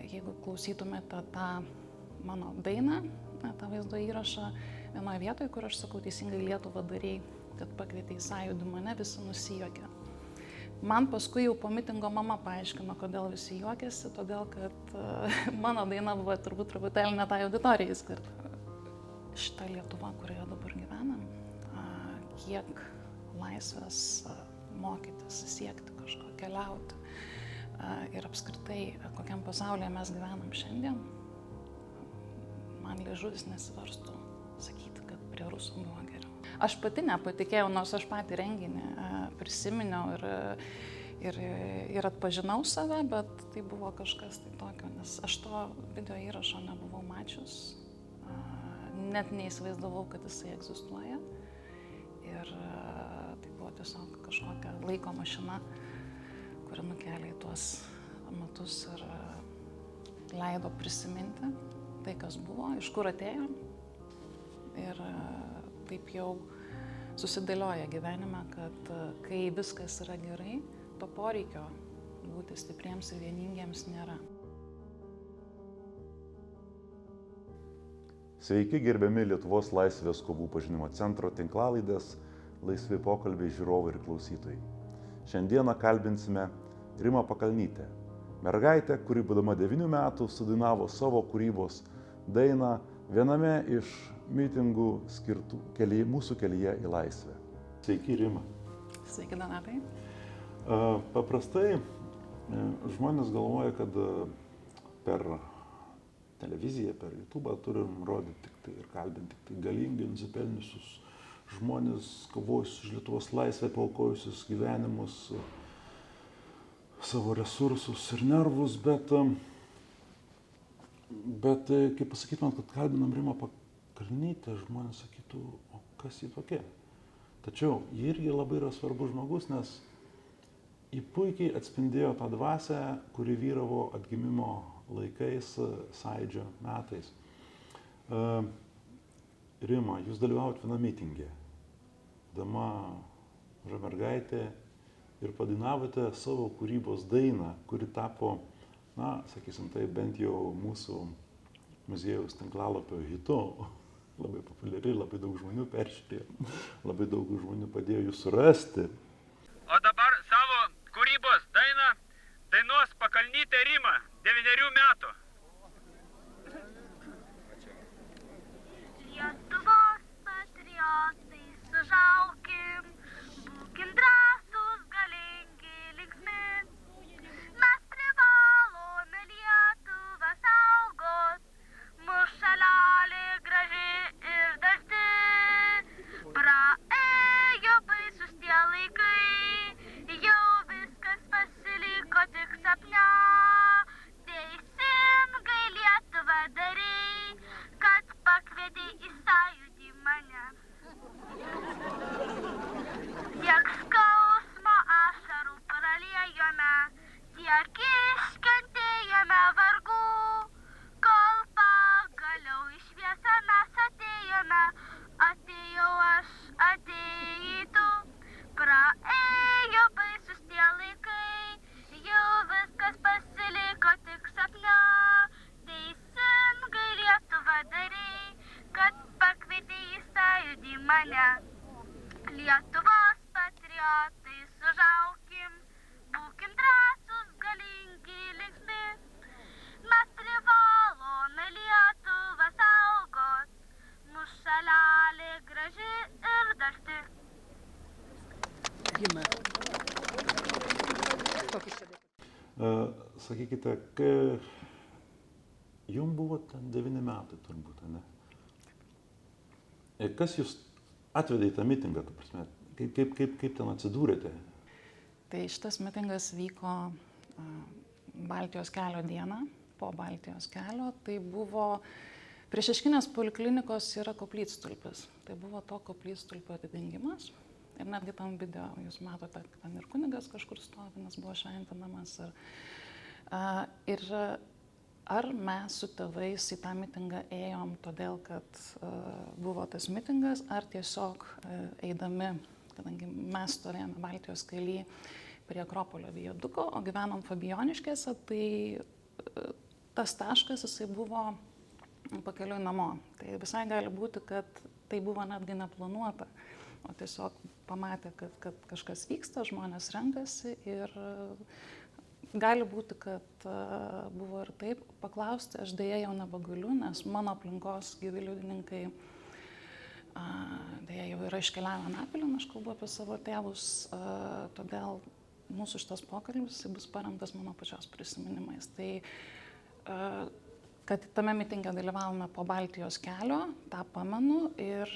Jeigu klausytumėte tą mano dainą, tą vaizdo įrašą, vienoje vietoje, kur aš sakau teisingai Lietuvą darei, kad pakvietė į sąjūdį mane, visi nusijuokė. Man paskui jau po mitingo mama paaiškino, kodėl visi juokėsi, todėl kad mano daina buvo turbūt truputėlį ne tai auditorijai skirta. Šita Lietuva, kurioje dabar gyvenam, kiek laisvės mokytis, siekti kažko, keliauti ir apskritai, kokiam pasaulyje mes gyvenam šiandien, man liežuvis nesiverstų sakyti, kad prie rusų buvo geriau. Aš pati nepatikėjau, nors aš patį renginį prisiminiau ir atpažinau save, bet tai buvo kažkas tai tokio, nes aš to video įrašo nebuvau mačius, net neįsivaizdavau, kad jisai egzistuoja. Ir tai buvo tiesiog kažkokia laiko mašina, kuri nukėlė į tuos metus ir leido prisiminti tai, kas buvo, iš kur atėjo. Ir taip jau susidėlioja gyvenime, kad kai viskas yra gerai, to poreikio būti stipriems ir vieningiems nėra. Sveiki, gerbiami Lietuvos laisvės kovų pažinimo centro tinklalaidės, laisvi pokalbiai žiūrovai ir klausytojai. Šiandieną kalbinsime Rimą Pakalnytę, mergaitę, kuri būdama 9 metų sudainavo savo kūrybos dainą viename iš mitingų skirtų mūsų kelyje į laisvę. Sveiki, Rima. Sveiki, Donatai. Paprastai žmonės galvoja, kad per televiziją, per YouTube turim rodyti tik tai ir kalbinti tik tai galingai nusipelniusius žmonės, kovojusius už Lietuvos laisvę, paaukojusius gyvenimus, savo resursus ir nervus, bet kaip pasakytumėt, kad kalbinam Rimą Pakalnytę, žmonės sakytų, o kas jį tokia? Tačiau ji irgi labai yra svarbus žmogus, nes ji puikiai atspindėjo tą dvasią, kuri vyravo atgimimo laikais, Sąjūdžio metais. Rima, jūs dalyvavot viename mitinge, dama maža mergaitė, ir padainavote savo kūrybos dainą, kuri tapo, sakysim, tai bent jau mūsų muziejaus tinklalapio hitu, labai populiari, labai daug žmonių peržiūrėjo, labai daug žmonių padėjo jūs surasti. O dabar savo kūrybos dainą dainuos Pakalnytė Rima, 9 metų. Lietuvos patriotai, sužaukim, būkim drąsūs, galingi, linksmi. Mes privalome Lietuvą saugot, mūsų šalalė graži ir darti. Praėjo baisus tie laikai, jau viskas pasiliko tik sapne. Teisingai Lietuvą darei, kad pakvietei į sąjūdį mane. Tiek skausmo ašarų praliejome, tiek iškentėjome vargų, kol pagaliau į šviesą mes atėjome. Atėjau aš, atėjai tu, praėjo baisus tie laikai, jau viskas pasiliko tik sapne. Teisingai Lietuvą darei, kad pakvietei į sąjūdį mane. Lietuvos patriotai, sužaukim, būkim drąsūs, galingi, linksmi. Mes privalome Lietuvą saugot, mūsų šalalė graži ir darti. Sakykite, kai jums buvo ten 9 metai turbūt, ne? Kas jūs atvedė į tą mitingą, ta prasme? Kaip ten atsidūrėte? Tai šitas mitingas vyko Baltijos kelio dieną, po Baltijos kelio. Tai buvo prie Šeškinės poliklinikos yra koplytstulpis. Tai buvo to koplytstulpio atidengimas. Ir netgi tam video jūs matote, kad ten ir kunigas kažkur stovi, nes buvo šventinamas. Ir ar mes su tėvais į tą mitingą ėjom todėl, kad buvo tas mitingas, ar tiesiog eidami, kadangi mes stovėjome Baltijos kely prie Akropolio viaduko, o gyvenom Fabijoniškėse, tai tas taškas jisai buvo pakeliui namo. Tai visai gali būti, kad tai buvo netgi neplanuota, o tiesiog pamatė, kad kažkas vyksta, žmonės renkasi ir gali būti, kad buvo ir taip. Paklausti aš dėja jau nebegaliu, nes mano aplinkos gyvi liudininkai dėja jau yra iškeliavę Anapilin, aš kalbu apie savo tėvus, todėl mūsų šitas pokalbis bus paremtas mano pačios prisiminimais. Tai, kad tame mitinge dalyvavome po Baltijos kelio, tą pamenu ir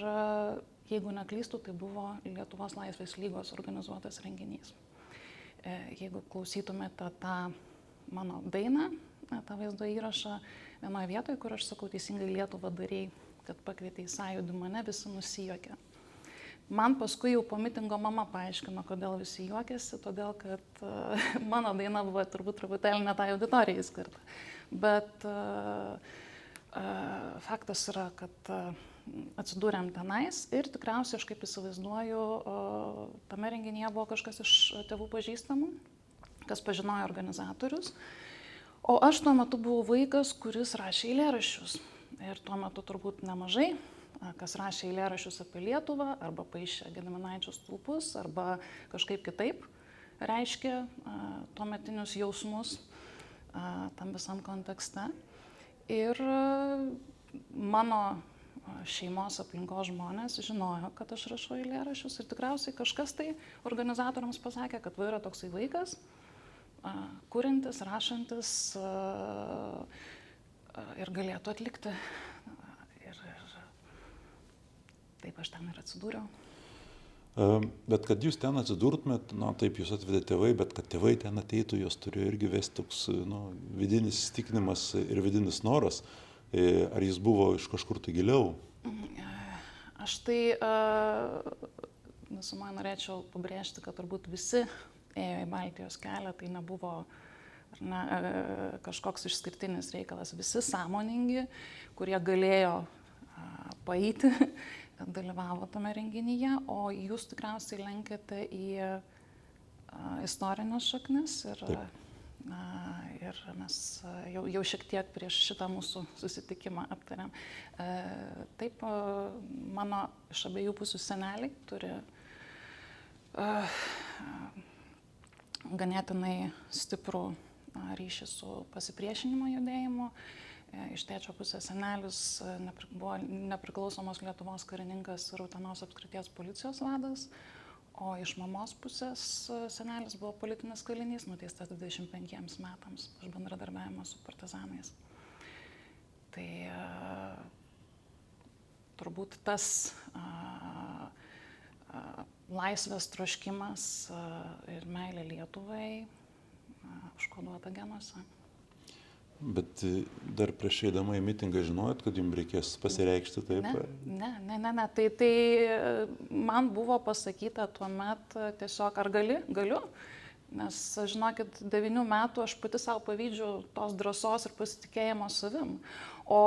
jeigu neklystu, tai buvo Lietuvos Laisvės lygos organizuotas renginys. Jeigu klausytumėte tą mano dainą, tą vaizdo įrašą, vienoje vietoje, kur aš sakau teisingai Lietuvą darei, kad pakvietė į sąjūdį mane, visi nusijuokė. Man paskui jau po mitingo mama paaiškino, kodėl visi juokėsi, todėl kad mano daina buvo turbūt truputėlį ne tai auditorijai skirta. Bet faktas yra, kad atsidūrėm tenais ir tikriausiai, aš kaip įsivaizduoju, tame renginyje buvo kažkas iš tėvų pažįstamų, kas pažinojo organizatorius. O aš tuo metu buvau vaikas, kuris rašė eilėraščius. Ir tuo metu turbūt nemažai, kas rašė eilėraščius apie Lietuvą, arba paišė Gediminaičio stulpus, arba kažkaip kitaip reiškė tuometinius jausmus tam visam kontekste. Ir mano šeimos aplinkos žmonės žinojo, kad aš rašau eilėraščius ir tikriausiai kažkas tai organizatoriams pasakė, kad va yra toksai vaikas, kuriantis, rašantis ir galėtų atlikti. Ir taip aš ten ir atsidūriau. Bet kad jūs ten atsidurtumėt, taip jūs atvedė tėvai, bet kad tėvai ten ateitų, jos turėjo irgi vesti toks vidinis įsitikinimas ir vidinis noras. Ar jis buvo iš kažkur tai giliau? Aš tai visumai norėčiau pabrėžti, kad turbūt visi ėjo į Baltijos kelią, tai nebuvo kažkoks išskirtinis reikalas. Visi sąmoningi, kurie galėjo paeiti, dalyvavo tame renginyje, o jūs tikriausiai lenkėte į istorinės šaknis ir mes jau šiek tiek prieš šitą mūsų susitikimą aptarėm. Taip, mano iš abiejų pusių seneliai turi ganėtinai stiprų ryšį su pasipriešinimo judėjimu. Iš tėčio pusės senelis buvo nepriklausomos Lietuvos karininkas ir Utenos apskrities policijos vadas, o iš mamos pusės senelis buvo politinis kalinys, nuteistas 25 metams už bendradarbiavimą su partizanais. Tai turbūt tas laisvės troškimas ir meilė Lietuvai užkoduota genuose. Bet dar prieš eidama į mitingą žinojot, kad jums reikės pasireikšti taip? Ne. Tai man buvo pasakyta tuomet tiesiog, ar galiu, nes, žinokit, 9 metų aš pati savo pavydžiu tos drąsos ir pasitikėjimo savim. O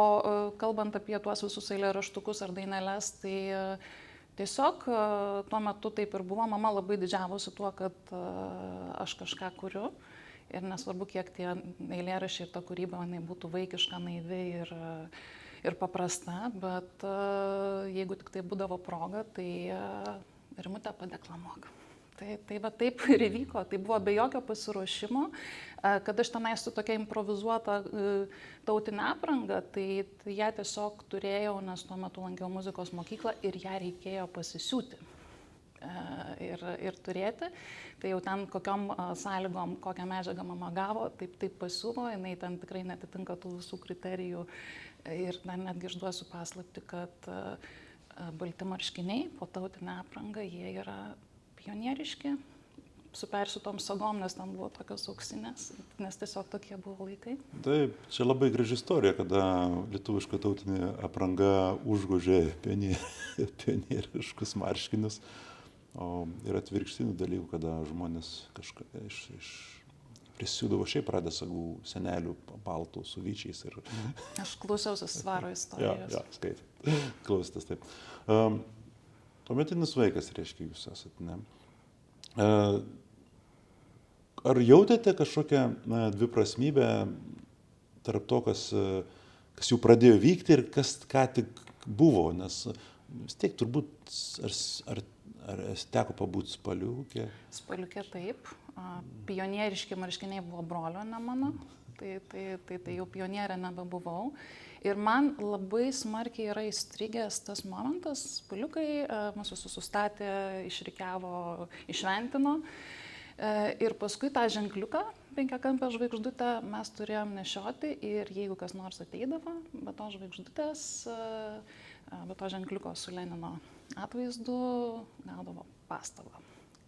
kalbant apie tuos visus eilėraštukus ar daineles, tai tiesiog tuo metu taip ir buvo. Mama labai didžiavosi tuo, kad aš kažką kuriu. Ir nesvarbu, kiek tie eilėraščiai ir ta kūryba būtų vaikiška, naivi ir paprasta, bet jeigu tik tai būdavo proga, tai Rimute padeklamuok. Tai va taip ir įvyko, tai buvo be jokio pasiruošimo, kad aš tenai su tokia improvizuota tautinė apranga, tai ją tiesiog turėjau, nes tuo metu lankiau muzikos mokyklą ir ją reikėjo pasisiūti. Ir turėti, tai jau ten kokiom sąlygom, kokią medžiagą mama gavo, taip pasiuvo, jinai ten tikrai netitinka tų visų kriterijų ir netgi išduosiu paslaptį, kad balti marškiniai po tautinę aprangą, jie yra pionieriški, su persiutom sagom, nes ten buvo tokios auksinės, nes tiesiog tokie buvo laikai. Taip, čia labai graži istorija, kada lietuviška tautinė apranga užgožė pionieriškus marškinius. O yra atvirkštinių dalykų, kada žmonės kažką prisiūdavo šiaip radęsagų senelių baltų su vyčiais. Aš klausiausi Svaro istorijos. Ja, skaitai. Klausėtės taip. Tuometinis vaikas, reiškia, jūs esat, ne? Ar jautėte kažkokią dviprasmybę tarp to, kas jau pradėjo vykti ir kas ką tik buvo, nes vis tiek turbūt, ar teko pabūti Spaliukė? Spaliukė taip. Pionieriški marškiniai buvo brolio, ne mano. Tai jau pionierė nebebuvau. Ir man labai smarkiai yra įstrigęs tas momentas, Spaliukai mus visus sustatė, išrikiavo, išventino. Ir paskui tą ženkliuką, 5-kampę žvaigždutę, mes turėjom nešioti ir jeigu kas nors ateidavo, be to žvaigždutės, be to ženkliuko su Lenino atvaizdu, gaudavo pastabą.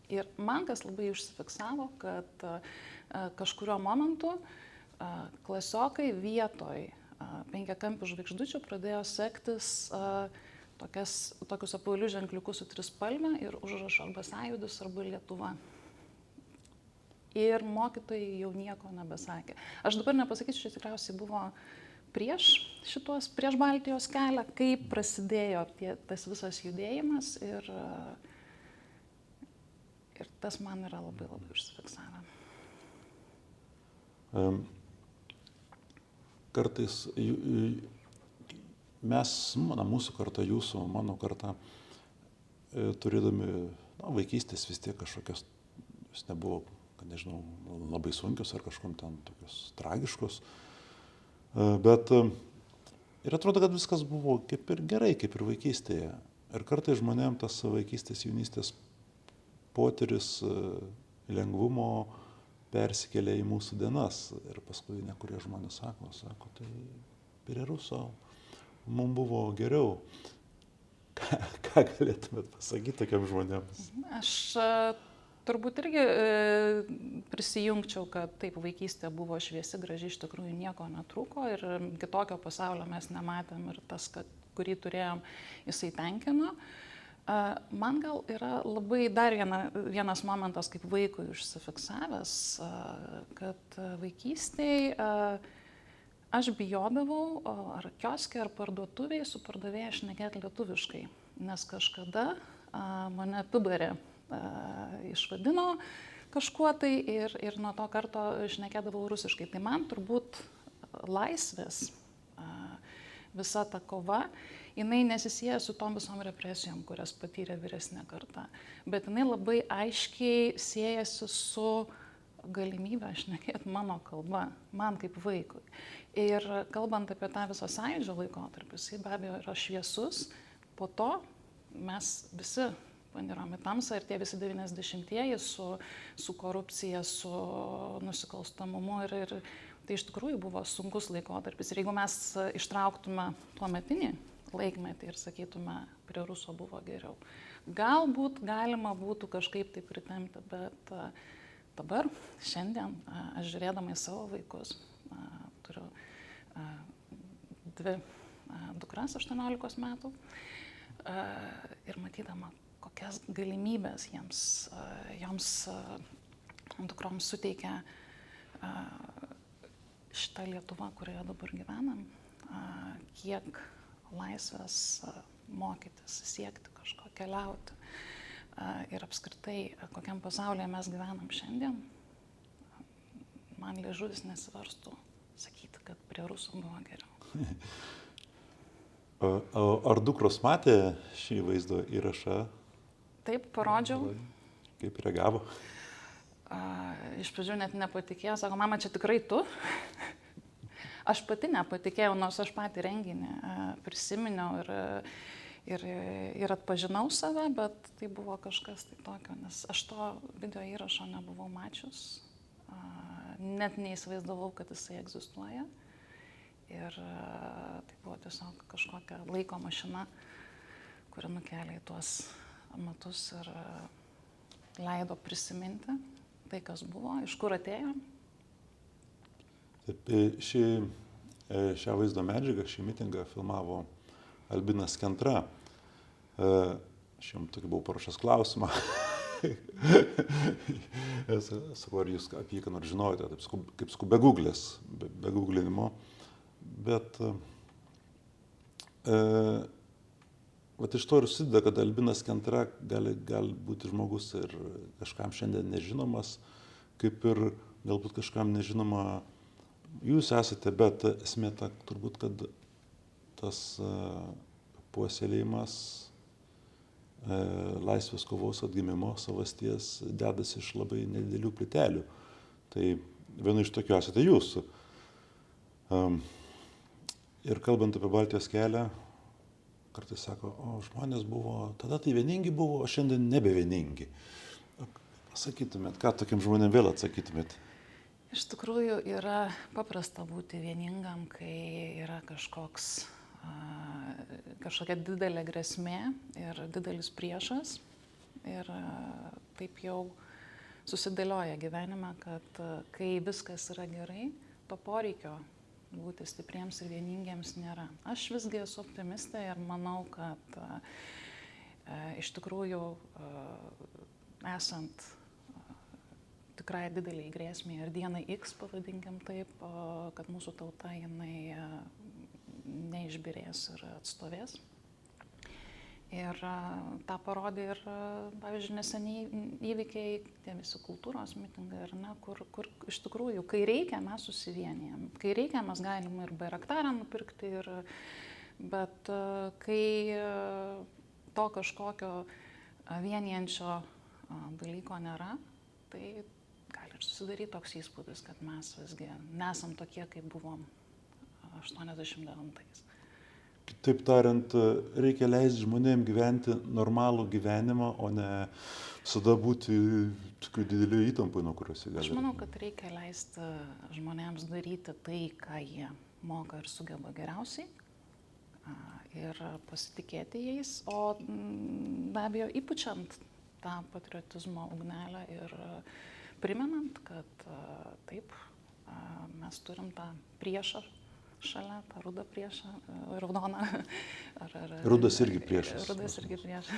Ir man kas labai užsifiksavo, kad kažkurio momentu klasiokai vietoj 5-kampių žvaigždučių pradėjo sektis tokius apvalius ženkliukus su trispalve ir užrašo arba Sąjūdis, arba Lietuva. Ir mokytojai jau nieko nebesakė. Aš dabar nepasakysiu, čia tikriausiai buvo prieš Baltijos kelią, kaip prasidėjo tas visas judėjimas ir tas man yra labai labai užsifiksavę. Kartais mes, mūsų karta, jūsų, mano karta, turėdami vaikystės vis tiek kažkokios, vis nebuvo, kad nežinau, labai sunkios ar kažkom ten tokios tragiškos, bet ir atrodo, kad viskas buvo kaip ir gerai, kaip ir vaikystėje. Ir kartais žmonėm tas vaikystės, jaunystės potyris lengvumo persikelia į mūsų dienas. Ir paskui nekurie žmonės sako, tai prie Ruso mums buvo geriau. Ką galėtumėt pasakyti tokiam žmonėms? Aš turbūt irgi prisijungčiau, kad taip, vaikystė buvo šviesi, graži, iš tikrųjų nieko netrūko ir kitokio pasaulio mes nematėm ir tas, kurį turėjom, jisai tenkino. Man gal yra labai dar vienas momentas kaip vaikui užsifiksavęs, kad vaikystėj aš bijodavau ar kioske, ar parduotuviai su pardavėja šnekėti lietuviškai, nes kažkada mane apibarė išvadino kažkuo tai ir nuo to karto šnekėdavau rusiškai. Tai man turbūt laisvės visa ta kova, jinai nesisieja su tom visom represijom, kurias patyrė vyresnė karta, bet jinai labai aiškiai siejasi su galimybę šnekėti mano kalba, man kaip vaikui. Ir kalbant apie tą visą Sąjūdžio laikotarpį, jisai be abejo yra šviesus, po to mes visi panirom į tamsą ir tie visi 90-ieji su korupcija, su nusikalstamumu ir tai iš tikrųjų buvo sunkus laikotarpis. Ir jeigu mes ištrauktume tuometinį laikmetį ir sakytume, prie Ruso buvo geriau. Galbūt galima būtų kažkaip tai pritempti, bet dabar, šiandien, aš žiūrėdama į savo vaikus, turiu 2 dukras 18 metų ir matydama, kokias galimybės joms dukroms suteikia šitą Lietuvą, kurioje dabar gyvenam, kiek laisvės mokytis, siekti kažko, keliauti ir apskritai, kokiam pasaulyje mes gyvenam šiandien, man liežuvis nesivarstų sakyti, kad prie Rusų buvo geriau. Ar dukros matė šį vaizdo įrašą? Taip, parodžiau. Kaip reagavo? Iš pradžių net nepatikėjau, sako, mama, čia tikrai tu? Aš pati nepatikėjau, nors aš patį renginį prisiminiau ir atpažinau save, bet tai buvo kažkas tai tokio, nes aš to video įrašo nebuvau mačius, net neįsivaizdavau, kad jisai egzistuoja. Ir tai buvo tiesiog kažkokia laiko mašina, kuri nukėlė į tuos metus ir leido prisiminti tai, kas buvo, iš kur atėjo. Taip, šią vaizdo medžiagą, šį mitingą filmavo Albinas Kentra. Aš jums tokį buvau parašęs klausimą. Sakau, ar jūs apie jį ką nors žinojote, taip, kaip sakau, be googlinimo. Bet vat iš to ir susideda, kad Albinas Kentra gali būti žmogus ir kažkam šiandien nežinomas, kaip ir galbūt kažkam nežinoma jūs esate, bet esmė ta turbūt, kad tas puoselėjimas laisvės kovos atgimimo savasties dedasi iš labai nedidelių plytelių. Tai viena iš tokių esate jūs. Ir kalbant apie Baltijos kelią, kartais sako, o žmonės buvo, tada tai vieningi buvo, o šiandien nebe vieningi. Pasakytumėt, ką tokiam žmonėm vėl atsakytumėt? Iš tikrųjų yra paprasta būti vieningam, kai yra kažkokia didelė grėsmė ir didelis priešas. Ir taip jau susidėlioja gyvenime, kad kai viskas yra gerai, to poreikio būti stipriems ir vieningiems nėra. Aš visgi esu optimistė ir manau, kad iš tikrųjų esant tikrai dideliai grėsmė ir dienai X, pavadinkim taip, kad mūsų tauta jinai neišbyrės ir atstovės. Ir tą parodė ir, pavyzdžiui, neseniai įvykiai, tie visi kultūros mitingai, kur iš tikrųjų, kai reikia, mes susivienijam. Kai reikia, mes galim ir Bairaktarą nupirkti, bet kai to kažkokio vienijančio dalyko nėra, tai gali susidaryti toks įspūdis, kad mes visgi nesam tokie, kaip buvom 89-ais. Taip tariant, reikia leisti žmonėms gyventi normalų gyvenimą, o ne visada būti tokių didelių įtampų, nuo kurios jie gali. Aš manau, kad reikia leisti žmonėms daryti tai, ką jie moka ir sugeba geriausiai ir pasitikėti jais, o be abejo įpučiant tą patriotizmo ugnelę ir primenant, kad taip, mes turim tą priešą šalia, tą rudą priešą, raudoną. Rudas irgi priešas. Rudas irgi priešas.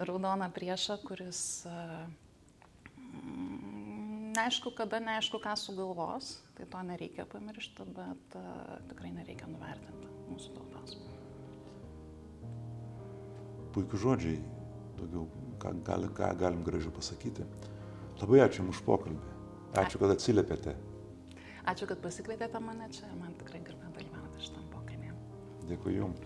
Raudoną priešą, kuris neaišku kada, neaišku ką sugalvos, tai to nereikia pamiršti, bet tikrai nereikia nuvertinti mūsų tautos. Puikų žodžiai, daugiau ką galim gražiau pasakyti. Labai ačiū Jums už pokalbį. Ačiū, kad atsiliepėte. Ačiū, kad pasikvietėte mane čia ir man tikrai garbė dalyvauti šitam pokalbyje. Dėkui Jums.